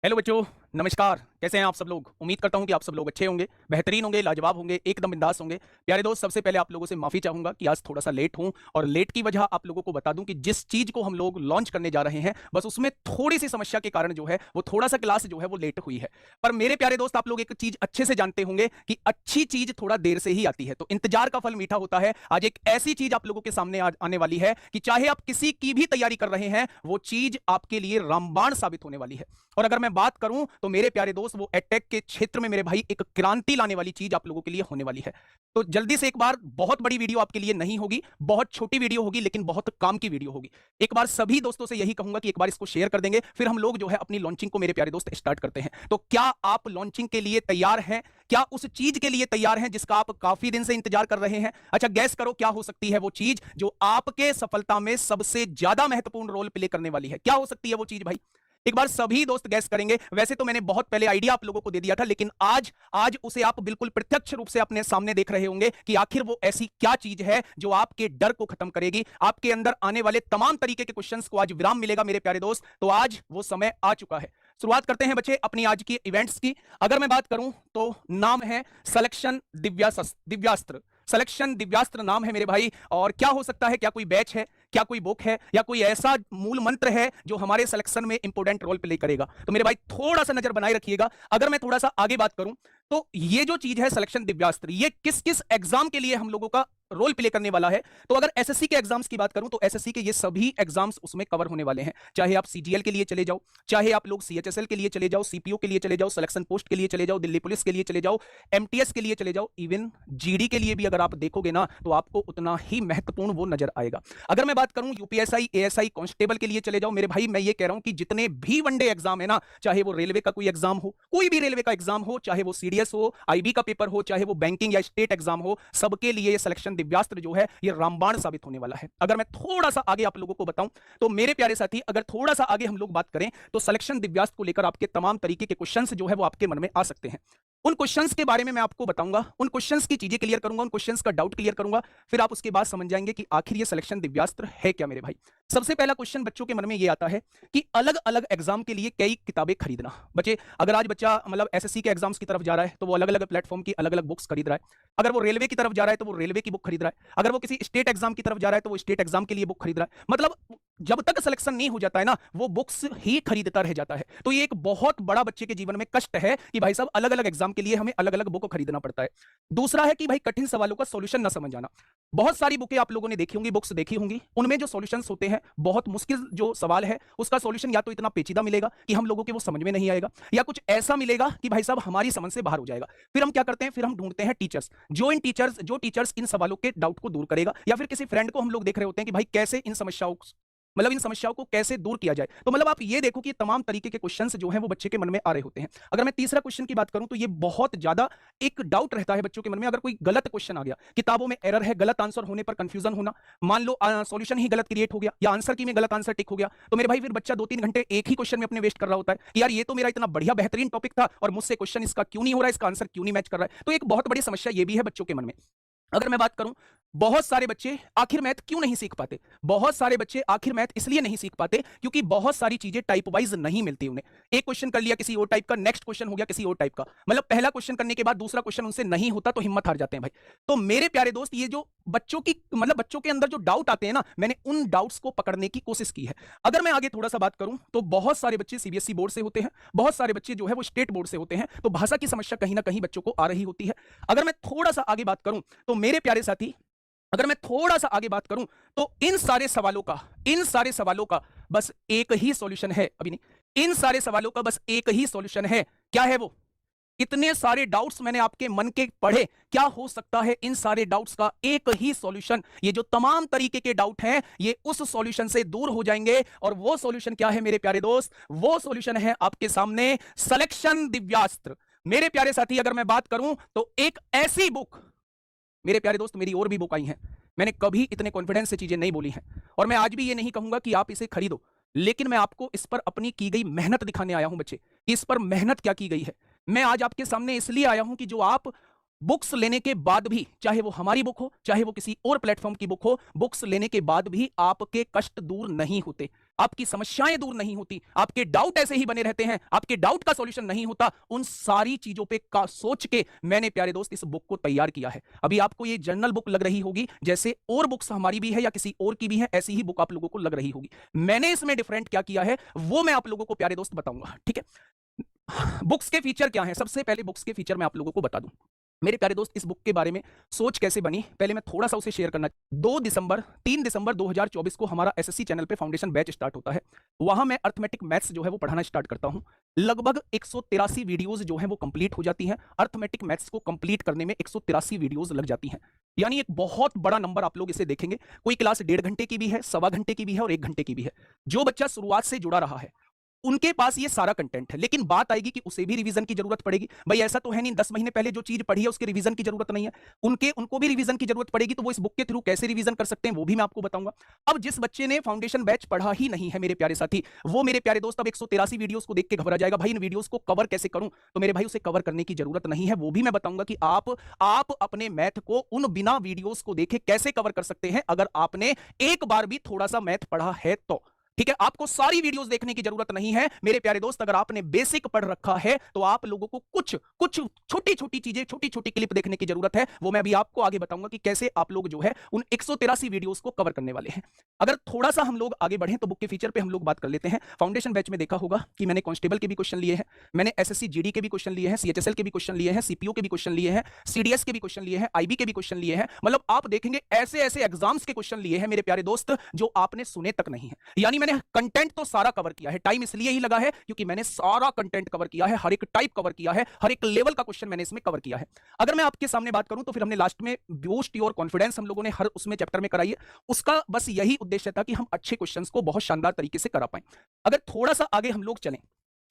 Hello बच्चों, नमस्कार। कैसे हैं आप सब लोग? उम्मीद करता हूं कि आप सब लोग अच्छे होंगे, बेहतरीन होंगे, लाजवाब होंगे, एकदम बिंदास होंगे। प्यारे दोस्त, सबसे पहले आप लोगों से माफी चाहूंगा कि आज थोड़ा सा लेट हूं। और लेट की वजह आप लोगों को बता दूं कि जिस चीज को हम लोग लॉन्च करने जा रहे हैं, बस उसमें थोड़ी सी समस्या के कारण जो है वो थोड़ा सा क्लास जो है वो लेट हुई है। पर मेरे प्यारे दोस्त, आप लोग एक चीज अच्छे से जानते होंगे कि अच्छी चीज थोड़ा देर से ही आती है, तो इंतजार का फल मीठा होता है। आज एक ऐसी चीज आप लोगों के सामने आज आने वाली है कि चाहे आप किसी की भी तैयारी कर रहे हैं, वो चीज आपके लिए रामबाण साबित होने वाली है। और अगर मैं बात करूं तो मेरे प्यारे दोस्त, वो एडटेक के क्षेत्र में मेरे भाई एक क्रांति लाने वाली चीज आप लोगों के लिए होने वाली है। तो जल्दी से एक बार, बहुत बड़ी वीडियो आपके लिए नहीं होगी, बहुत छोटी वीडियो होगी, लेकिन बहुत काम की वीडियो होगी। एक बार सभी दोस्तों से यही कहूंगा कि एक बार इसको शेयर कर देंगे, फिर हम लोग जो है अपनी लॉन्चिंग को मेरे प्यारे दोस्त स्टार्ट करते हैं। तो क्या आप लॉन्चिंग के लिए तैयार हैं? क्या उस चीज के लिए तैयार हैं जिसका आप काफी दिन से इंतजार कर रहे हैं? अच्छा, गैस करो क्या हो सकती है वो चीज जो आपके सफलता में सबसे ज्यादा महत्वपूर्ण रोल प्ले करने वाली है? क्या हो सकती है वो चीज भाई? एक बार सभी दोस्त गैस करेंगे। वैसे तो मैंने बहुत पहले आइडिया आप लोगों को दे दिया था, लेकिन आज आज उसे आप बिल्कुल प्रत्यक्ष रूप से अपने सामने देख रहे होंगे कि आखिर वो ऐसी क्या चीज है जो आपके डर को खत्म करेगी। आपके अंदर आने वाले तमाम तरीके के क्वेश्चंस को आज विराम मिलेगा मेरे प्यारे दोस्त। तो आज वो समय आ चुका है। शुरुआत करते हैं बच्चे अपनी आज की इवेंट्स की। अगर मैं बात करूं तो नाम है सिलेक्शन दिव्यास्त्र। सिलेक्शन दिव्यास्त्र नाम है मेरे भाई। और क्या हो सकता है? क्या कोई बैच है, क्या कोई बुक है, या कोई ऐसा मूल मंत्र है जो हमारे सिलेक्शन में इंपोर्टेंट रोल प्ले करेगा? तो मेरे भाई थोड़ा सा नजर बनाए रखिएगा। अगर मैं थोड़ा सा आगे बात करूं तो ये जो चीज है सिलेक्शन दिव्यास्त्र, ये किस किस एग्जाम के लिए हम लोगों का रोल प्ले करने वाला है? तो अगर एसएससी के एग्जाम्स की बात करूं तो एसएससी के ये सभी एग्जाम्स उसमें कवर होने वाले हैं। चाहे आप सीजीएल के लिए चले जाओ, चाहे आप लोग सीएचएसएल के लिए चले जाओ, सीपीओ के लिए चले जाओ, सिलेक्शन पोस्ट के लिए चले जाओ, दिल्ली पुलिस के लिए चले जाओ, एमटीएस के लिए चले जाओ, इवन जीडी के लिए भी अगर आप देखोगे ना तो आपको उतना ही महत्वपूर्ण वो नजर आएगा। अगर मैं बात करूं यूपीएसआई, एएसआई, कांस्टेबल के लिए चले जाओ मेरे भाई। मैं ये कह रहा हूं कि जितने भी वनडे एग्जाम है ना, चाहे वो रेलवे का कोई एग्जाम हो, कोई भी रेलवे का एग्जाम हो, चाहे वो सीडीएस हो, आईबी का पेपर हो, चाहे वो बैंकिंग या स्टेट एग्जाम हो, सबके लिए ये सिलेक्शन दिव्यास्त्र जो है ये रामबाण साबित होने वाला है। अगर मैं थोड़ा सा आगे आप लोगों को बताऊं तो मेरे प्यारे साथी, अगर थोड़ा सा आगे हम लोग बात करें तो सिलेक्शन दिव्यास्त्र को लेकर आपके तमाम तरीके के क्वेश्चंस जो है वो आपके मन में आ सकते हैं। उन क्वेश्चंस के बारे में मैं आपको बताऊंगा, उन क्वेश्चंस की चीजें क्लियर करूंगा, उन क्वेश्चंस का डाउट क्लियर करूंगा। फिर आप उसके बाद समझ जाएंगे कि आखिर ये सिलेक्शन दिव्यास्त्र है क्या मेरे भाई। सबसे पहला क्वेश्चन बच्चों के मन में ये आता है कि अलग अलग एग्जाम के लिए कई किताबें खरीदना। बच्चे, अगर आज बच्चा मतलब एसएससी के एग्जाम्स की तरफ जा रहा है तो वो अलग अलग प्लेटफॉर्म की अलग अलग बुक्स खरीद रहा है। अगर वो रेलवे की तरफ जा रहा है तो वो रेलवे की बुक खरीद रहा है। अगर वो किसी स्टेट एग्जाम की तरफ जा रहा है तो वो स्टेट एग्जाम के लिए बुक खरीद रहा है। मतलब जब तक सिलेक्शन नहीं हो जाता है ना, वो बुक्स ही खरीदता रह जाता है। तो ये एक बहुत बड़ा बच्चे के जीवन में कष्ट है कि भाई साहब अलग अलग एग्जाम के लिए हमें अलग अलग बुक खरीदना पड़ता है। दूसरा है कि भाई कठिन सवालों का सॉल्यूशन ना समझ आना। बहुत सारी बुकें आप लोगों ने देखी होंगी, बुक्स देखी होंगी, उनमें जो सॉल्यूशंस होते हैं, बहुत मुश्किल जो सवाल है उसका सॉल्यूशन या तो इतना पेचीदा मिलेगा कि हम लोगों के वो समझ में नहीं आएगा, या कुछ ऐसा मिलेगा कि भाई साहब हमारी समझ से बाहर हो जाएगा। फिर हम क्या करते हैं? फिर हम ढूंढते हैं टीचर्स, जो टीचर्स इन सवालों के डाउट को दूर करेगा, या फिर किसी फ्रेंड को हम लोग देख रहे होते हैं कि भाई कैसे इन समस्याओं इन समस्याओं को कैसे दूर किया जाए। तो मतलब आप ये देखो कि तमाम तरीके के क्वेश्चंस जो हैं वो बच्चे के मन में आ रहे होते हैं। अगर मैं तीसरा क्वेश्चन की बात करूं तो ये बहुत ज्यादा एक डाउट रहता है बच्चों के मन में। अगर कोई गलत क्वेश्चन आ गया, किताबों में एरर है, गलत आंसर होने पर कंफ्यूजन होना, मान लो सॉल्यूशन ही गलत क्रिएट हो गया या आंसर की में गलत आंसर टिक हो गया, तो मेरे भाई फिर बच्चा 2-3 घंटे एक ही क्वेश्चन में अपने वेस्ट कर रहा होता है कि यार ये तो मेरा इतना बढ़िया बेहतरीन टॉपिक था और मुझसे क्वेश्चन इसका क्यों नहीं हो रहा है, इसका आंसर क्यों नहीं मैच कर रहा है। तो एक बहुत बड़ी समस्या ये भी है बच्चों के मन में। अगर मैं बात करूं, बहुत सारे बच्चे आखिर मैथ क्यों नहीं सीख पाते? बहुत सारे बच्चे आखिर मैथ इसलिए नहीं सीख पाते क्योंकि बहुत सारी चीजें टाइप वाइज नहीं मिलती उन्हें। एक क्वेश्चन कर लिया किसी और टाइप का, नेक्स्ट क्वेश्चन हो गया किसी और टाइप का, मतलब पहला क्वेश्चन करने के बाद दूसरा क्वेश्चन उनसे नहीं होता तो हिम्मत हार जाते हैं भाई। तो मेरे प्यारे दोस्त, ये जो बच्चों की बच्चों के अंदर जो डाउट आते हैं ना, मैंने उन डाउट्स को पकड़ने की कोशिश की है। अगर मैं आगे थोड़ा सा बात करूं तो बहुत सारे बच्चे सीबीएसई बोर्ड से होते हैं, बहुत सारे बच्चे जो है वो स्टेट बोर्ड से होते हैं, तो भाषा की समस्या कहीं ना कहीं बच्चों को आ रही होती है। अगर मैं थोड़ा सा आगे बात करूं तो मेरे प्यारे साथी, अगर मैं थोड़ा सा आगे बात करूं तो इन सारे सवालों का बस एक ही सॉल्यूशन है। अभी नहीं, इन सारे सवालों का बस एक ही सॉल्यूशन है। क्या है वो? इतने सारे डाउट्स मैंने आपके मन के पढ़े, क्या हो सकता है इन सारे डाउट्स का एक ही सॉल्यूशन? ये जो तमाम तरीके के डाउट हैं ये उस सॉल्यूशन से दूर हो जाएंगे। और वो सॉल्यूशन क्या है मेरे प्यारे दोस्त? वो सॉल्यूशन है आपके सामने सिलेक्शन दिव्यास्त्र। मेरे प्यारे साथी, अगर मैं बात करूं तो एक ऐसी बुक, मेरे प्यारे दोस्त मेरी और भी बुक आई हैं, मैंने कभी इतने कॉन्फिडेंस से चीजें नहीं बोली हैं, और मैं आज भी ये नहीं कहूंगा कि आप इसे खरीदो, लेकिन मैं आपको इस पर अपनी की गई मेहनत दिखाने आया हूं बच्चे, कि इस पर मेहनत क्या की गई है। मैं आज आपके सामने इसलिए आया हूं कि जो आप बुक्स लेने के बाद भी, चाहे वो हमारी बुक हो चाहे वो किसी और प्लेटफॉर्म की बुक हो, बुक्स लेने के बाद भी आपके कष्ट दूर नहीं होते। आपकी समस्याएं दूर नहीं होती, आपके डाउट ऐसे ही बने रहते हैं, आपके डाउट का सॉल्यूशन नहीं होता, उन सारी चीजों पे का सोच के मैंने प्यारे दोस्त इस बुक को तैयार किया है। अभी आपको ये जर्नल बुक लग रही होगी, जैसे और बुक्स हमारी भी है या किसी और की भी है, ऐसी ही बुक आप लोगों को लग रही होगी। मैंने इसमें डिफरेंट क्या किया है वो मैं आप लोगों को प्यारे दोस्त बताऊंगा, ठीक है। बुक्स के फीचर क्या है, सबसे पहले बुक्स के फीचर मैं आप लोगों को बता दूं। मेरे प्यारे दोस्त, इस बुक के बारे में सोच कैसे बनी, पहले मैं थोड़ा सा उसे शेयर करना। 3 दिसंबर 2024 को हमारा एसएससी चैनल पे फाउंडेशन बैच स्टार्ट होता है। वहां मैं अर्थमेटिक मैथ्स जो है वो पढ़ाना स्टार्ट करता हूं। लगभग 183 वीडियोस जो है वो कंप्लीट हो जाती हैं। अर्थमेटिक मैथ्स को कंप्लीट करने में 183 वीडियोस लग जाती हैं, यानी एक बहुत बड़ा नंबर आप लोग इसे देखेंगे। कोई क्लास 1.5 घंटे की भी है, 1.25 घंटे की भी है और 1 घंटे की भी है। जो बच्चा शुरुआत से जुड़ा रहा है उनके पास ये सारा कंटेंट है, लेकिन बात आएगी कि उसे भी रिवीजन की जरूरत पड़ेगी। भाई ऐसा तो है नहीं 10 महीने पहले जो चीज पढ़ी है उसके रिवीजन की जरूरत नहीं है, उनको भी रिवीजन की जरूरत पड़ेगी। तो वो इस बुक के थ्रू कैसे रिवीजन कर सकते हैं वो भी मैं आपको बताऊंगा। अब जिस बच्चे ने फाउंडेशन बैच पढ़ा ही नहीं है मेरे प्यारे साथी, वो मेरे प्यारे दोस्त अब 183 वीडियोस को देख के घबरा जाएगा, भाई इन वीडियोस को कवर कैसे करूं। तो मेरे भाई उसे कवर करने की जरूरत नहीं है, वो भी मैं बताऊंगा कि आप अपने मैथ को उन बिना वीडियोस को देखे कैसे कवर कर सकते हैं, अगर आपने एक बार भी थोड़ा सा मैथ पढ़ा है तो। ठीक है, आपको सारी वीडियोस देखने की जरूरत नहीं है मेरे प्यारे दोस्त। अगर आपने बेसिक पढ़ रखा है तो आप लोगों को कुछ छोटी छोटी चीजें, छोटी छोटी क्लिप देखने की जरूरत है। वो मैं अभी आपको आगे बताऊंगा कि कैसे आप लोग जो है उन 183 वीडियोस को कवर करने वाले हैं। अगर थोड़ा सा हम लोग आगे बढ़ें तो बुक के फीचर पे हम लोग बात कर लेते हैं। फाउंडेशन बैच में देखा होगा कि मैंने कांस्टेबल के भी क्वेश्चन लिए हैं, मैंने एसएससी जीडी के भी क्वेश्चन लिए हैं, सीएचएसएल के भी क्वेश्चन लिए हैं, सीपीओ के भी क्वेश्चन लिए हैं, सीडीएस के भी क्वेश्चन लिए हैं, आईबी के भी क्वेश्चन लिए हैं। मतलब आप देखेंगे ऐसे ऐसे एग्जाम्स के क्वेश्चन लिए हैं मेरे प्यारे दोस्त जो आपने सुने तक नहीं है। यानी मैंने कंटेंट तो सारा कवर किया है, टाइम इसलिए ही लगा है क्योंकि मैंने सारा कंटेंट कवर किया है, हर एक टाइप कवर किया है, हर एक लेवल का क्वेश्चन मैंने इसमें कवर किया है। अगर मैं आपके सामने बात करूं तो फिर हमने लास्ट में बूस्ट योर कॉन्फिडेंस हम लोगों ने हर उसमें चैप्टर में कराई है। उसका बस यही उद्देश्य था कि हम अच्छे क्वेश्चंस को बहुत शानदार तरीके से करा पाएं। अगर थोड़ा सा आगे हम लोग चलें,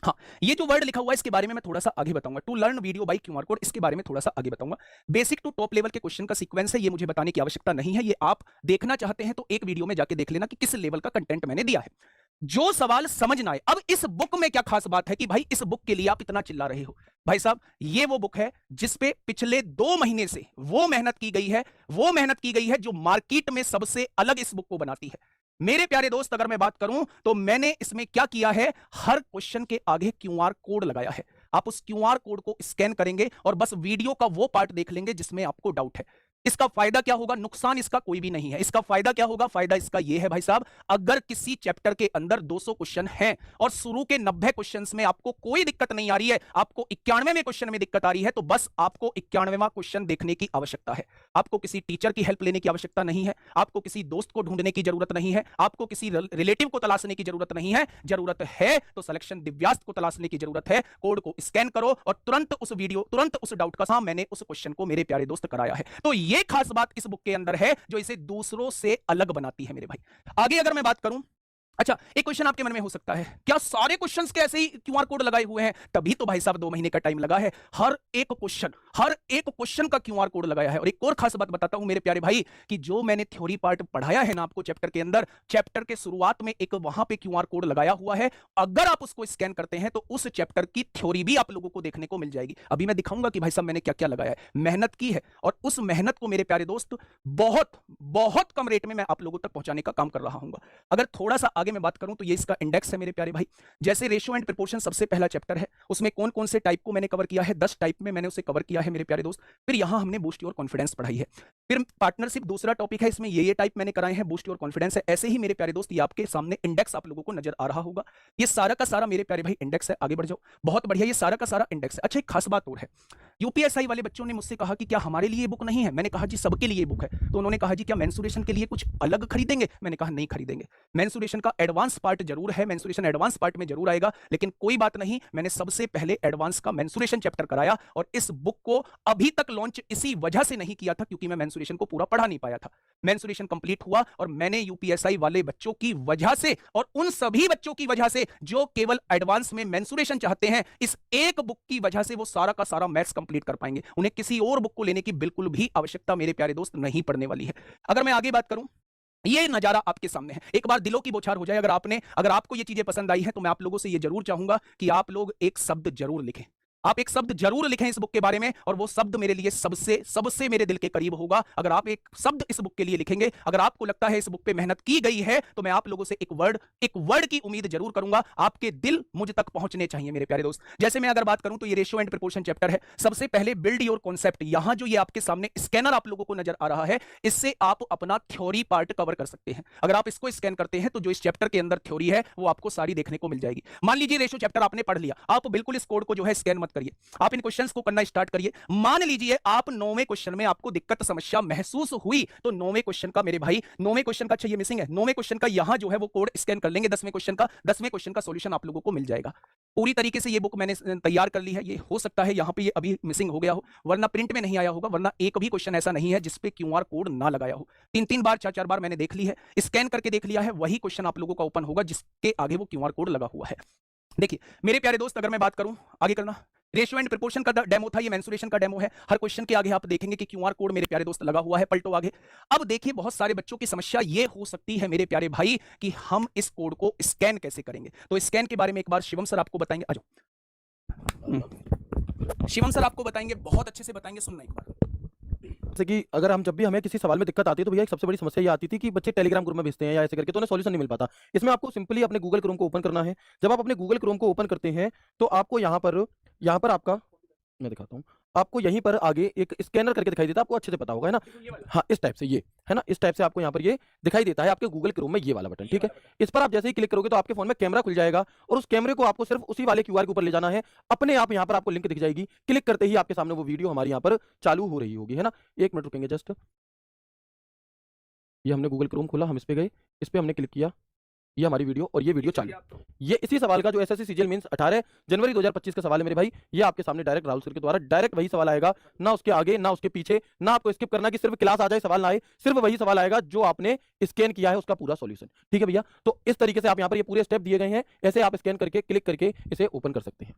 हाँ, ये जो वर्ड लिखा हुआ है इसके बारे में मैं थोड़ा सा आगे बताऊंगा। To learn video by QR code, इसके बारे में थोड़ा सा आगे बताऊंगा। बेसिक टू टॉप लेवल के क्वेश्चन का सीक्वेंस है, ये मुझे बताने की आवश्यकता नहीं है। ये आप देखना चाहते हैं तो एक वीडियो में जाके देख लेना कि किस लेवल का कंटेंट मैंने दिया है। जो सवाल समझ ना आए, अब इस बुक में क्या खास बात है कि भाई इस बुक के लिए आप इतना चिल्ला रहे हो। भाई साहब, ये वो बुक है जिसपे पिछले 2 महीने से वो मेहनत की गई है जो मार्केट में सबसे अलग इस बुक को बनाती है। मेरे प्यारे दोस्त, अगर मैं बात करूं तो मैंने इसमें क्या किया है, हर क्वेश्चन के आगे क्यूआर कोड लगाया है। आप उस क्यूआर कोड को स्कैन करेंगे और बस वीडियो का वो पार्ट देख लेंगे जिसमें आपको डाउट है। इसका फायदा क्या होगा, नुकसान इसका कोई भी नहीं है। इसका फायदा क्या होगा, फायदा इसका यह है भाई साहब, अगर किसी चैप्टर के अंदर 200 क्वेश्चन हैं और शुरू के 90 क्वेश्चंस में आपको कोई दिक्कत नहीं आ रही है, आपको 91वें क्वेश्चन में दिक्कत आ रही है, तो बस आपको 91वां क्वेश्चन देखने की आवश्यकता है। आपको किसी टीचर की हेल्प लेने की आवश्यकता नहीं है, आपको किसी दोस्त को ढूंढने की जरूरत नहीं है, आपको किसी रिलेटिव को तलाशने की जरूरत नहीं है। जरूरत है तो सिलेक्शन दिव्यास को तलाशने की जरूरत है। कोड को स्कैन करो और तुरंत उस डाउट का मैंने उस क्वेश्चन को मेरे प्यारे दोस्त कराया है। तो ये खास बात इस बुक के अंदर है जो इसे दूसरों से अलग बनाती है मेरे भाई। आगे अगर मैं बात करूं, अच्छा, एक क्वेश्चन आपके मन में हो सकता है, क्या सारे क्वेश्चंस के ऐसे ही क्यूआर कोड लगाए हुए हैं? तभी तो भाई साहब 2 महीने का टाइम लगा है। हर एक क्वेश्चन का क्यूआर कोड लगाया है। और एक और खास बात बताता हूं मेरे प्यारे भाई कि जो मैंने थ्योरी पार्ट पढ़ाया है ना आपको चैप्टर के अंदर, चैप्टर के शुरुआत में एक वहां पे क्यूआर कोड लगाया हुआ है। अगर आप उसको स्कैन करते हैं तो उस चैप्टर की थ्योरी भी आप लोगों को देखने को मिल जाएगी। अभी मैं दिखाऊंगा कि भाई साहब मैंने क्या क्या लगाया है, मेहनत की है, और उस मेहनत को मेरे प्यारे दोस्त बहुत कम रेट में मैं आप लोगों तक पहुंचाने का काम कर रहा हूं। अगर थोड़ा सा आगे मैं बात करूं तो ये इसका इंडेक्स है मेरे प्यारे भाई। जैसे रेशियो एंड प्रोपोर्शन सबसे पहला चैप्टर है, उसमें कौन कौन से टाइप को मैंने कवर किया है, 10 टाइप में मैंने उसे कवर किया है मेरे प्यारे दोस्त। फिर यहां हमने बूस्ट योर कॉन्फिडेंस पढ़ाई है। फिर पार्टनरशिप दूसरा टॉपिक है, इसमें ये टाइप मैंने कराए हैं, बूस्ट योर कॉन्फिडेंस है। ऐसे ही मेरे प्यारे दोस्त ये आपके सामने इंडेक्स आप लोगों को नजर आ रहा होगा। ये सारा का सारा मेरे प्यारे भाई इंडेक्स है। आगे बढ़ जाओ, बहुत बढ़िया, ये सारा का सारा इंडेक्स है। अच्छा, एक खास बात और है, यूपीएसआई वाले बच्चों ने मुझसे कहा कि क्या हमारे लिए बुक नहीं है? मैंने कहा जी सबके लिए बुक है। तो उन्होंने कहा जी क्या मेंसुरेशन के लिए कुछ अलग खरीदेंगे? मैंने कहा नहीं खरीदेंगे। मेंसुरेशन का एडवांस पार्ट जरूर है, मेंसुरेशन एडवांस पार्ट में जरूर आएगा, लेकिन कोई बात नहीं, मैंने सबसे पहले एडवांस का मेंसुरेशन चैप्टर कराया। और इस बुक को अभी तक लॉन्च इसी वजह से नहीं किया था क्योंकि मैं मेंसुरेशन को पूरा पढ़ा नहीं पाया था। मेंसुरेशन कंप्लीट हुआ और मैंने यूपीएसआई वाले बच्चों की वजह से और उन सभी बच्चों की वजह से जो केवल एडवांस में मेंसुरेशन चाहते हैं, इस एक बुक की वजह से वो सारा का सारा मैथ्स कंप्लीट कर पाएंगे। उन्हें किसी और बुक को लेने की बिल्कुल भी आवश्यकता मेरे प्यारे दोस्त नहीं पड़ने वाली है। अगर मैं आगे बात करूं, ये नजारा आपके सामने है, एक बार दिलों की बौछार हो जाए। अगर आपको ये चीजें पसंद आई हैं तो मैं आप लोगों से ये जरूर चाहूंगा कि आप लोग एक शब्द जरूर लिखें। आप एक शब्द जरूर लिखें इस बुक के बारे में, और वो शब्द मेरे लिए सबसे सबसे मेरे दिल के करीब होगा। अगर आप एक शब्द इस बुक के लिए लिखेंगे, अगर आपको लगता है इस बुक पे मेहनत की गई है, तो मैं आप लोगों से एक वर्ड की उम्मीद जरूर करूंगा। आपके दिल मुझ तक पहुंचने चाहिए मेरे प्यारे दोस्त। जैसे मैं अगर बात करूं तो ये रेशियो एंड प्रोपोर्शन चैप्टर है। सबसे पहले बिल्ड योर कॉन्सेप्ट। यहां जो ये आपके सामने स्कैनर आप लोगों को नजर आ रहा है, इससे आप अपना थ्योरी पार्ट कवर कर सकते हैं। अगर आप इसको स्कैन करते हैं तो जो इस चैप्टर के अंदर थ्योरी है वो आपको सारी देखने को मिल जाएगी। मान लीजिए रेशियो चैप्टर आपने पढ़ लिया, आप बिल्कुल इस कोड को जो है स्कैन मत करिए, आप इन क्वेश्चंस को करना स्टार्ट करिए। मान लीजिए आप 9वें क्वेश्चन में आपको दिक्कत समस्या महसूस हुई, तो 9वें क्वेश्चन का मेरे भाई 9वें क्वेश्चन का, अच्छा ये मिसिंग है, 9वें क्वेश्चन का यहां जो है वो कोड स्कैन कर लेंगे। 10वें क्वेश्चन का सॉल्यूशन आप लोगों को मिल जाएगा। पूरी तरीके से ये बुक मैंने तैयार कर ली है। ये हो सकता है यहां पे ये अभी मिसिंग हो गया हो, वरना प्रिंट में नहीं आया होगा, वरना एक भी क्वेश्चन ऐसा नहीं है जिसपे क्यूआर कोड ना लगाया हो। 3-3 बार 4-4 बार मैंने देख ली है, स्कैन करके देख लिया है, वही क्वेश्चन आप लोगों का ओपन होगा जिसके आगे वो क्यूआर कोड लगा हुआ है। देखिए मेरे प्यारे दोस्त, अगर मैं बात करूं आगे करना, रेशियो एंड प्रोपोर्शन का डेमो था, ये मेंसुरेशन का डेमो है। हर क्वेश्चन के आगे आप देखेंगे कि क्यूआर कोड मेरे प्यारे दोस्त लगा हुआ है। पलटो आगे। अब देखिए बहुत सारे बच्चों की समस्या ये हो सकती है मेरे प्यारे भाई कि हम इस कोड को स्कैन कैसे करेंगे। तो स्कैन के बारे में एक बार शिवम सर आपको बताएंगे। आ जाओ शिवम सर आपको बताएंगे, बहुत अच्छे से बताएंगे, सुनना एक बार। जैसे कि अगर हम जब भी हमें किसी सवाल में दिक्कत आती है तो भैया एक सबसे बड़ी समस्या ये आती थी कि बच्चे टेलीग्राम ग्रुप में भेजते हैं या ऐसे करके, तो उन्हें सॉल्यूशन नहीं मिल पाता। इसमें आपको सिंपली अपने गूगल क्रोम को ओपन करना है। जब आप अपने गूगल क्रोम को ओपन करते हैं तो आपको यहाँ पर आपका, मैं दिखाता हूँ, आपको यहीं पर आगे एक स्कैनर करके दिखाई देता है। आपको अच्छे से पता होगा, है ना? हाँ, इस टाइप से, ये है ना, इस टाइप से आपको यहाँ पर ये दिखाई देता है आपके गूगल क्रोम में, ये वाला बटन, ठीक है। इस पर आप जैसे ही क्लिक करोगे तो आपके फोन में कैमरा खुल जाएगा और उस कैमरे को आपको सिर्फ उसी वाले क्यूआर के ऊपर ले जाना है। अपने आप यहाँ पर आपको लिंक दिख जाएगी, क्लिक करते ही आपके सामने वो वीडियो हमारी यहाँ पर चालू हो रही होगी, है ना। 1 मिनट रुकेंगे जस्ट। ये हमने गूगल क्रोम खोला, हम इस पे गए, इस पे हमने क्लिक किया, ये हमारी वीडियो, और ये वीडियो चालू। ये इसी सवाल का जो एसएससी सीजीएल मेंस 18 जनवरी 2025 का सवाल है मेरे भाई। ये आपके सामने डायरेक्ट राहुल सर के द्वारा डायरेक्ट वही सवाल आएगा, ना उसके आगे ना उसके पीछे, ना आपको स्किप करना कि सिर्फ क्लास आ जाए सवाल ना आए, सिर्फ वही सवाल आएगा जो आपने स्कैन किया है उसका पूरा सॉल्यूशन, ठीक है भैया। तो इस तरीके से आप यहाँ पर ये पूरे स्टेप दिए गए हैं, ऐसे आप स्कैन करके क्लिक करके इसे ओपन कर सकते हैं।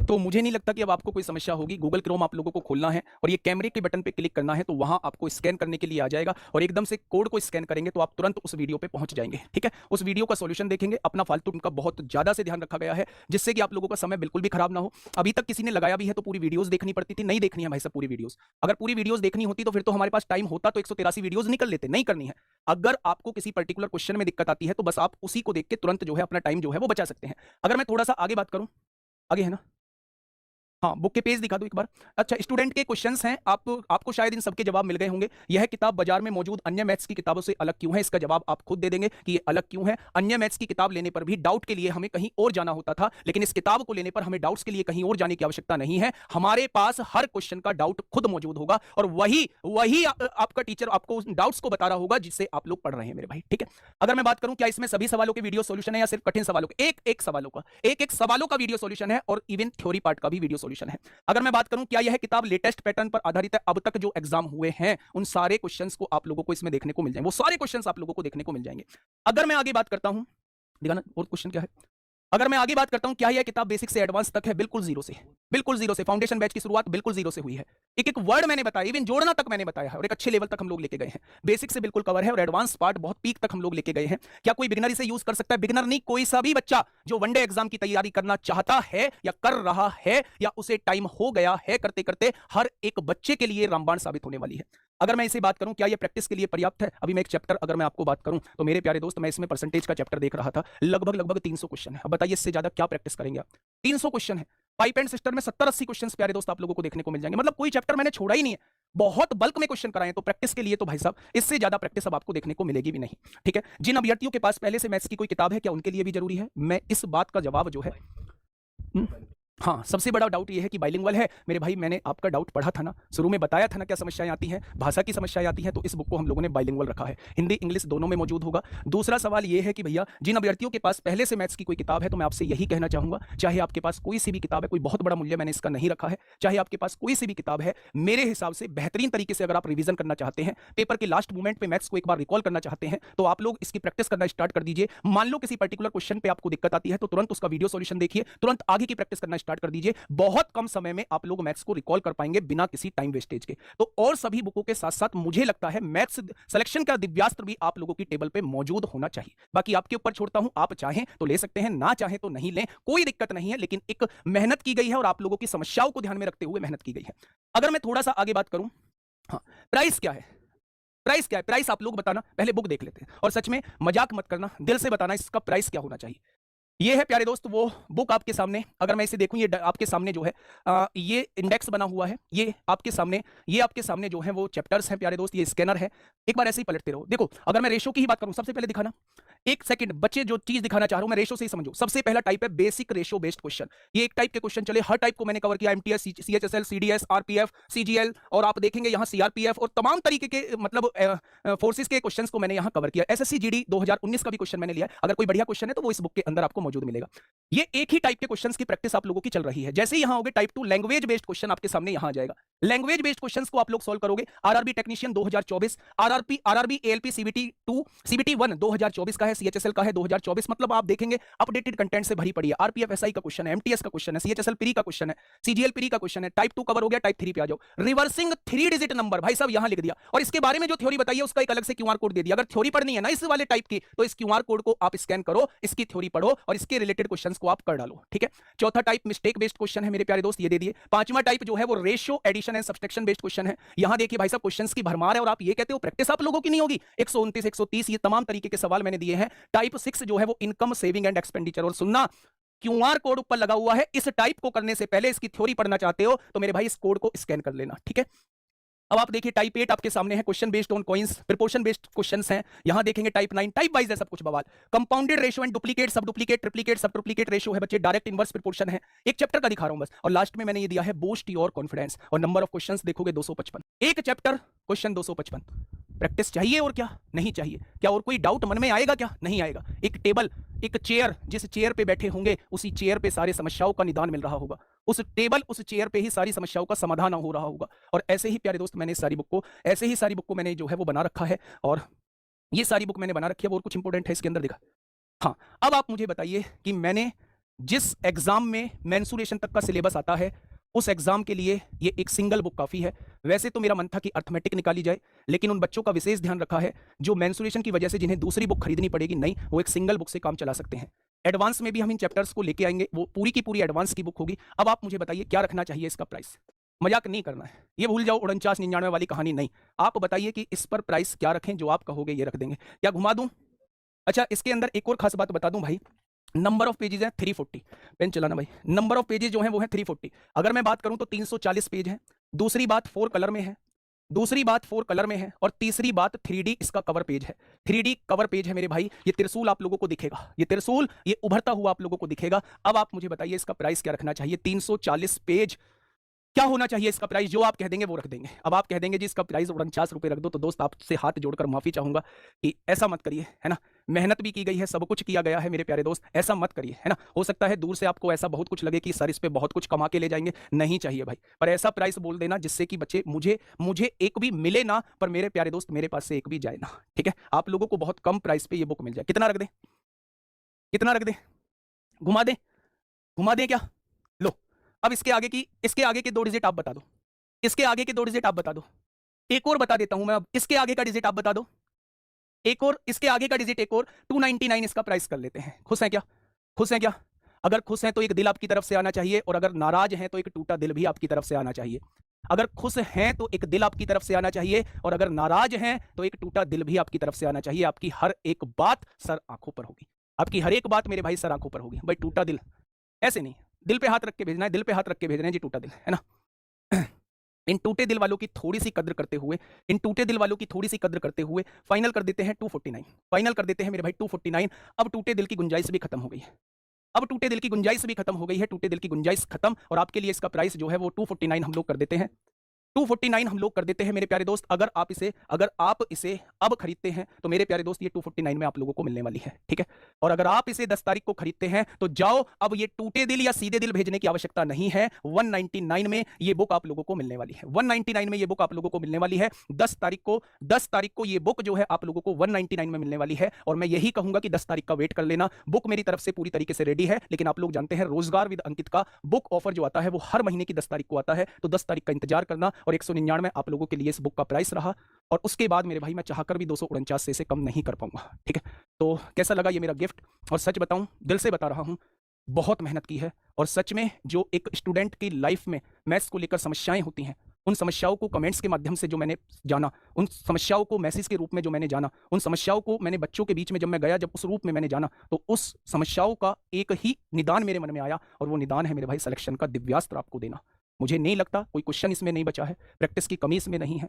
तो मुझे नहीं लगता कि अब आपको कोई समस्या होगी। गूगल क्रोम आप लोगों को खोलना है और ये कैमरे के बटन पे क्लिक करना है, तो वहां आपको स्कैन करने के लिए आ जाएगा और एकदम से कोड को स्कैन करेंगे तो आप तुरंत उस वीडियो पे पहुंच जाएंगे, ठीक है। उस वीडियो का सॉल्यूशन देखेंगे, अपना फालतू उनका बहुत ज्यादा से ध्यान रखा गया है जिससे कि आप लोगों का समय बिल्कुल भी खराब ना हो। अभी तक किसी ने लगाया भी है तो पूरी वीडियोज देखनी पड़ती थी, नहीं देखनी है भाई साहब पूरी वीडियोज। अगर पूरी वीडियोज देखनी होती तो फिर तो हमारे पास टाइम होता तो 183 वीडियोज निकल लेते, नहीं करनी है। अगर आपको किसी पर्टिकुलर क्वेश्चन में दिक्कत आती है तो बस आप उसी को देख के तुरंत जो है अपना टाइम जो है वो बचा सकते हैं। अगर मैं थोड़ा सा आगे बात करूं, आगे है ना, हाँ बुक के पेज दिखा दो एक बार। अच्छा, स्टूडेंट के क्वेश्चंस हैं, आपको शायद इन सबके जवाब मिल गए होंगे। यह किताब बाजार में मौजूद अन्य मैथ्स की किताबों से अलग क्यों है, इसका जवाब आप खुद दे देंगे कि ये अलग क्यों है। अन्य मैथ्स की किताब लेने पर भी डाउट के लिए हमें कहीं और जाना होता था, लेकिन इस किताब को लेने पर हमें डाउट्स के लिए कहीं और जाने की आवश्यकता नहीं है। हमारे पास हर क्वेश्चन का डाउट खुद मौजूद होगा और वही आपका टीचर आपको डाउट्स को बता रहा होगा जिससे आप लोग पढ़ रहे हैं मेरे भाई, ठीक है। अगर मैं बात करूं क्या इसमें सभी सवालों के वीडियो सॉल्यूशन है या सिर्फ कठिन सवालों के, एक सवालों का वीडियो सॉल्यूशन है और इवन थ्योरी पार्ट का भी वीडियो सॉल्यूशन है। अगर बात करूं क्या यह किताब लेटेस्ट पैटर्न पर आधारित है, अब तक जो एग्जाम हुए हैं उन सारे क्वेश्चंस को आप लोगों को इसमें देखने को मिल जाएंगे, वो सारे क्वेश्चंस आप लोगों को देखने को मिल जाएंगे। अगर मैं आगे बात करता हूं, दिखाना और क्वेश्चन क्या है। अगर मैं आगे बात करता हूं क्या यह किताब बेसिक से एडवांस तक है, बिल्कुल जीरो से। फाउंडेशन बैच की शुरुआत बिल्कुल जीरो से हुई है। एक वर्ड मैंने बताया, इवन जोड़ना तक मैंने बताया है और एक अच्छे लेवल तक हम लोग लेके गए हैं। बेसिक से बिल्कुल कवर है और एडवांस पार्ट बहुत पीक तक हम लोग लेके गए हैं। क्या कोई बिगिनर इसे यूज कर सकता है? बिगिनर नहीं, कोई सा भी बच्चा जो वनडे एग्जाम की तैयारी करना चाहता है या कर रहा है या उसे टाइम हो गया है करते करते, हर एक बच्चे के लिए रामबाण साबित होने वाली है। अगर मैं इसे बात करूं क्या यह प्रैक्टिस के लिए पर्याप्त है, अभी मैं एक चैप्टर अगर मैं आपको बात करूं तो मेरे प्यारे दोस्त मैं इसमें परसेंटेज का चैप्टर देख रहा था, लगभग 300 क्वेश्चन है। अब बताइए इससे ज्यादा क्या प्रैक्टिस करेंगे आप? 300 क्वेश्चन है। पाइप एंड सिस्टर में 70-80 क्वेश्चन प्यारे दोस्त आप लोगों को देखने को मिल जाएंगे, मतलब कोई चैप्टर मैंने छोड़ा ही नहीं है, बहुत बल्क में क्वेश्चन कराए। तो प्रैक्टिस के लिए तो भाई साहब इससे ज्यादा प्रैक्टिस अब आपको देखने को मिलेगी भी नहीं, ठीक है। जिन अभ्यर्थियों के पास पहले से मैथ्स की कोई किताब है क्या उनके लिए भी जरूरी है? मैं इस बात का जवाब जो है, हाँ, सबसे बड़ा डाउट ये है कि बाइलिंगुअल है मेरे भाई। मैंने आपका डाउट पढ़ा था ना, शुरू में बताया था ना क्या समस्याएं आती हैं, भाषा की समस्याएं आती हैं, तो इस बुक को हम लोगों ने बाइलिंगुअल रखा है, हिंदी इंग्लिश दोनों में मौजूद होगा। दूसरा सवाल ये है कि भैया जिन अभ्यर्थियों के पास पहले से मैथ्स की कोई किताब है, तो मैं आपसे यही कहना चाहूंगा, चाहे आपके पास कोई सी भी किताब है, कोई बहुत बड़ा मूल्य मैंने इसका नहीं रखा है, चाहे आपके पास कोई सी भी किताब है, मेरे हिसाब से बेहतरीन तरीके से अगर आप रिवीजन करना चाहते हैं, पेपर के लास्ट मोमेंट पे मैथ्स को एक बार रिकॉल करना चाहते हैं, तो आप लोग इसकी प्रैक्टिस करना स्टार्ट कर दीजिए। मान लो किसी पर्टिकुलर क्वेश्चन पे आपको दिक्कत आती है तो तुरंत उसका वीडियो सॉल्यूशन देखिए, तुरंत आगे की प्रैक्टिस करना स्टार्ट स्टार्ट कर दीजिए। बहुत कम समय में आप लोग मैथ्स को रिकॉल कर पाएंगे बिना किसी टाइम वेस्टेज के। तो और सभी बुकों के साथ साथ मुझे लगता है मैथ्स सिलेक्शन का दिव्यास्त्र भी आप लोगों की टेबल पे मौजूद होना चाहिए। बाकी आपके ऊपर छोड़ता हूं, आप चाहें तो ले सकते हैं, ना चाहें तो नहीं लें, कोई दिक्कत नहीं है। लेकिन एक मेहनत की गई है और आप लोगों की समस्याओं को ध्यान में रखते हुए मेहनत की गई है। अगर मैं थोड़ा सा आगे बात करूं, हाँ, प्राइस क्या है? प्राइस क्या है? प्राइस आप लोग बताना, पहले बुक देख लेते हैं। और सच में मजाक मत करना, दिल से बताना इसका प्राइस क्या होना चाहिए। ये है प्यारे दोस्त वो बुक आपके सामने। अगर मैं इसे देखूं, ये आपके सामने जो है ये इंडेक्स बना हुआ है, ये आपके सामने जो है वो चैप्टर्स हैं प्यारे दोस्त, ये स्कैनर है। एक बार ऐसे ही पलटते रहो। देखो, अगर मैं रेशो की ही बात करूं, सबसे पहले दिखाना, एक सेकंड बच्चे, जो चीज दिखाना चाह रहा हूं मैं रेशो से ही समझो। सबसे पहला टाइप है बेसिक रेशो बेस्ड क्वेश्चन। ये एक टाइप के क्वेश्चन चले, हर टाइप को मैंने कवर किया, MTS, CHSL, CDS, RPF, CGL, और आप देखेंगे यहां सीआरपीएफ और तमाम तरीके के मतलब फोर्सेस के क्वेश्चंस को मैंने यहां कवर किया। एसएससी जीडी 2019 का भी क्वेश्चन मैंने लिया है। अगर कोई बढ़िया क्वेश्चन है तो वो इस बुक के अंदर आपको मौजूद मिलेगा। ये एक ही टाइप के क्वेश्चंस की प्रैक्टिस आप लोगों की चल रही है। जैसे ही यहां होगे टाइप 2 लैंग्वेज बेस्ड क्वेश्चन आपके सामने यहां आ जाएगा। लैंग्वेज बेस्ड क्वेश्चंस को आप लोग सॉल्व करोगे। RRB technician 2024, RRB ALP CBT 2, CBT 1 2024 का है, सीएचएसएल का है 2024। मतलब आप देखेंगे अपडेटेड कंटेंट से भरी पड़ी है। आरपीएफ एसआई का क्वेश्चन है, एमटीएस का क्वेश्चन है, सीएचएसएल प्री का क्वेश्चन है, सीजीएल प्री का क्वेश्चन है। टाइप 2 कवर हो गया, टाइप 3 पे आ जाओ। रिवर्सिंग 3 डिजिट नंबर भाई साहब यहां लिख दिया। और इसके बारे में जो थ्योरी बताई है उसका एक अलग से क्यूआर कोड दे दिया। अगर थ्योरी पढ़नी है ना इस वाले टाइप की, तो इस क्यूआर कोड को आप स्कैन करो, इसकी थ्योरी पढ़ो और इसके रिलेटेड क्वेश्चंस को आप कर डालो। ठीक है। चौथा टाइप मिस्टेक बेस्ड क्वेश्चन है मेरे प्यारे दोस्त, ये दे दिए। पांचवा टाइप जो है वो ratio, addition and subtraction based question है। यहां देखिए भाई साहब क्वेश्चंस की भरमार है और आप ये कहते हो प्रैक्टिस आप लोगों की नहीं होगी। 129, 130 ये तमाम तरीके के सवाल मैंने दिए हैं। टाइप 6 जो है वो इनकम, सेविंग एंड एक्सपेंडिचर। और सुनना, क्यूआर कोड ऊपर लगा हुआ है, इस टाइप को करने से पहले इसकी थ्योरी पढ़ना चाहते हो तो मेरे भाई इस कोड को स्कैन कर लेना। ठीक है। अब आप देखिए टाइप 8 आपके सामने है, question based on coins, proportion based questions हैं। यहां देखेंगे टाइप 9 टाइप वाइज है सब कुछ बवाल। कंपाउंडेड रेशियो एंड डुप्लीकेट, सब डुप्लीकेट, ट्रिप्लीकेट, सब ट्रिप्लीकेट रेशियो है बच्चे। डायरेक्ट इनवर्स प्रिपोर्शन है। एक चैप्टर का दिखा रहा हूं बस। और लास्ट में मैंने ये दिया है बूस्ट योर कॉन्फिडेंस। और नंबर ऑफ क्वेश्चंस देखोगे 255, एक चैप्टर क्वेश्चन 255। प्रैक्टिस चाहिए और क्या नहीं चाहिए? क्या और कोई डाउट मन में आएगा? क्या नहीं आएगा? एक टेबल, एक चेयर, जिस चेयर पे बैठे होंगे उसी चेयर पे सारी समस्याओं का निदान मिल रहा होगा। उस टेबल, उस चेयर पे ही सारी समस्याओं का समाधान हो रहा होगा। और ऐसे ही प्यारे दोस्त मैंने सारी बुक को मैंने जो है वो बना रखा है। और ये सारी बुक मैंने बना रखी है। और कुछ इंपॉर्टेंट है इसके अंदर दिखा। हाँ, अब आप मुझे बताइए कि मैंने जिस एग्जाम में मेंसुरेशन तक का सिलेबस आता है उस एग्जाम के लिए ये एक सिंगल बुक काफी है। वैसे तो मेरा मन था कि अर्थमेटिक निकाली जाए, लेकिन उन बच्चों का विशेष ध्यान रखा है जो मेंसुरेशन की वजह से जिन्हें दूसरी बुक खरीदनी पड़ेगी, नहीं, वो एक सिंगल बुक से काम चला सकते हैं। एडवांस में भी हम इन चैप्टर्स को लेके आएंगे, वो पूरी की पूरी एडवांस की बुक होगी। अब आप मुझे बताइए क्या रखना चाहिए इसका प्राइस? मजाक नहीं करना है, ये भूल जाओ 49-99 वाली कहानी नहीं। आप बताइए कि इस पर प्राइस क्या रखें, जो आप कहोगे ये रख देंगे। क्या घुमा दूं? अच्छा, इसके अंदर एक और खास बात बता दूं भाई, नंबर ऑफ पेजेस है 340। पेन चलाना भाई। नंबर ऑफ पेजेस जो है वो है 340। अगर मैं बात करूं तो 340 पेज है। दूसरी बात 4 कलर में है, और तीसरी बात 3D इसका कवर पेज है। 3D कवर पेज है मेरे भाई। ये त्रिशूल आप लोगों को दिखेगा, ये त्रिशूल ये उभरता हुआ आप लोगों को दिखेगा। अब आप मुझे बताइए इसका प्राइस क्या रखना चाहिए? 340 पेज क्या होना चाहिए इसका प्राइस? जो आप कह देंगे वो रख देंगे। अब आप कह देंगे जी इसका प्राइस 49 रुपए रख दो, तो दोस्त आपसे हाथ जोड़कर माफी चाहूंगा कि ऐसा मत करिए, है ना। मेहनत भी की गई है, सब कुछ किया गया है मेरे प्यारे दोस्त, ऐसा मत करिए, है ना। हो सकता है दूर से आपको ऐसा बहुत कुछ लगे कि सर इस पे बहुत कुछ कमा के ले जाएंगे, नहीं चाहिए भाई। पर ऐसा प्राइस बोल देना जिससे कि बच्चे मुझे एक भी मिले ना, पर मेरे प्यारे दोस्त मेरे पास से एक भी जाए ना। ठीक है। आप लोगों को बहुत कम प्राइस पे ये बुक मिल जाए। कितना रख दें? कितना रख दें? घुमा दें क्या? लो, अब इसके आगे के 2 डिजिट आप बता दो। इसके आगे के 2 डिजिट आप बता दो। एक और बता देता हूं मैं, अब इसके आगे का डिजिट आप बता दो। एक और इसके आगे का डिजिट, एक और 299 इसका प्राइस कर लेते हैं। खुश हैं क्या? खुश हैं क्या? अगर खुश हैं तो एक दिल आपकी तरफ से आना चाहिए, और अगर नाराज हैं तो एक टूटा दिल भी आपकी तरफ से आना चाहिए। अगर खुश हैं तो एक दिल आपकी तरफ से आना चाहिए, और अगर नाराज हैं तो एक टूटा दिल भी आपकी तरफ से आना चाहिए। आपकी हर एक बात सर आंखों पर होगी, आपकी हर एक बात मेरे भाई सर आंखों पर होगी। भाई टूटा दिल ऐसे नहीं, दिल पे हाथ रख के भेजना है, दिल पे हाथ रख के भेज रहे हैं जी टूटा दिल, है ना। इन टूटे दिल वालों की थोड़ी सी कद्र करते हुए फाइनल कर देते हैं 249। फाइनल कर देते हैं मेरे भाई 249। अब टूटे दिल की गुंजाइश भी खत्म हो गई है। टूटे दिल की गुंजाइश खत्म, और आपके लिए इसका प्राइस जो है वो 249 हम लोग कर देते हैं। 249 हम लोग कर देते हैं मेरे प्यारे दोस्त। अगर आप इसे अब खरीदते हैं तो मेरे प्यारे दोस्त ये 249 में आप लोगों को मिलने वाली है, ठीक है। और अगर आप इसे 10 तारीख को खरीदते हैं तो जाओ, अब ये टूटे दिल या सीधे दिल भेजने की आवश्यकता नहीं है। 199 में ये बुक आप लोगों को मिलने वाली है। 199 में ये बुक आप लोगों को मिलने वाली है 10 तारीख को ये बुक जो है आप लोगों को 199 में मिलने वाली है। और मैं यही कहूंगा कि 10 तारीख का वेट कर लेना। बुक मेरी तरफ से पूरी तरीके से रेडी है, लेकिन आप लोग जानते हैं रोजगार विद अंकित का बुक ऑफर जो आता है वो हर महीने की 10 तारीख को आता है। तो 10 तारीख का इंतजार करना। और 199 आप लोगों के लिए इस बुक का प्राइस रहा। और उसके बाद मेरे भाई मैं चाहकर भी 249 से इसे कम नहीं कर पाऊंगा, ठीक है। तो कैसा लगा ये मेरा गिफ्ट? और सच बताऊं, दिल से बता रहा हूं, बहुत मेहनत की है। और सच में जो एक स्टूडेंट की लाइफ में मैथ्स को लेकर समस्याएं होती हैं, उन समस्याओं को कमेंट्स के माध्यम से जो मैंने जाना, उन समस्याओं को मैसेज के रूप में जो मैंने जाना, उन समस्याओं को मैंने बच्चों के बीच में जब मैं गया, जब उस रूप में मैंने जाना, तो उस समस्याओं का एक ही निदान मेरे मन में आया। और वो निदान है मेरे भाई सिलेक्शन का दिव्यास्त्र आपको देना। मुझे नहीं लगता कोई क्वेश्चन इसमें नहीं बचा है, प्रैक्टिस की कमी इसमें नहीं है,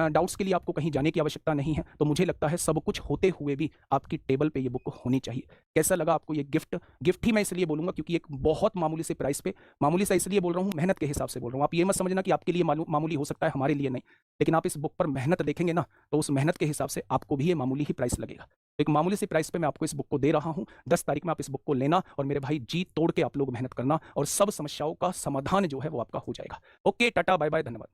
डाउट्स के लिए आपको कहीं जाने की आवश्यकता नहीं है। तो मुझे लगता है सब कुछ होते हुए भी आपकी टेबल पे ये बुक होनी चाहिए। कैसा लगा आपको ये गिफ्ट ही मैं इसलिए बोलूंगा क्योंकि एक बहुत मामूली से प्राइस पे, मामूली सा इसलिए बोल रहा हूँ, मेहनत के हिसाब से बोल रहा हूँ। आप ये मत समझना कि आपके लिए मामूली हो सकता है, हमारे लिए नहीं। लेकिन आप इस बुक पर मेहनत देखेंगे ना, तो उस मेहनत के हिसाब से आपको भी ये मामूली ही प्राइस लगेगा। एक मामूली सी प्राइस पे मैं आपको इस बुक को दे रहा हूँ। 10 तारीख में आप इस बुक को लेना और मेरे भाई जी तोड़ के आप लोग मेहनत करना और सब समस्याओं का समाधान जो है वो आपका हो जाएगा। ओके, टाटा, बाय बाय, धन्यवाद।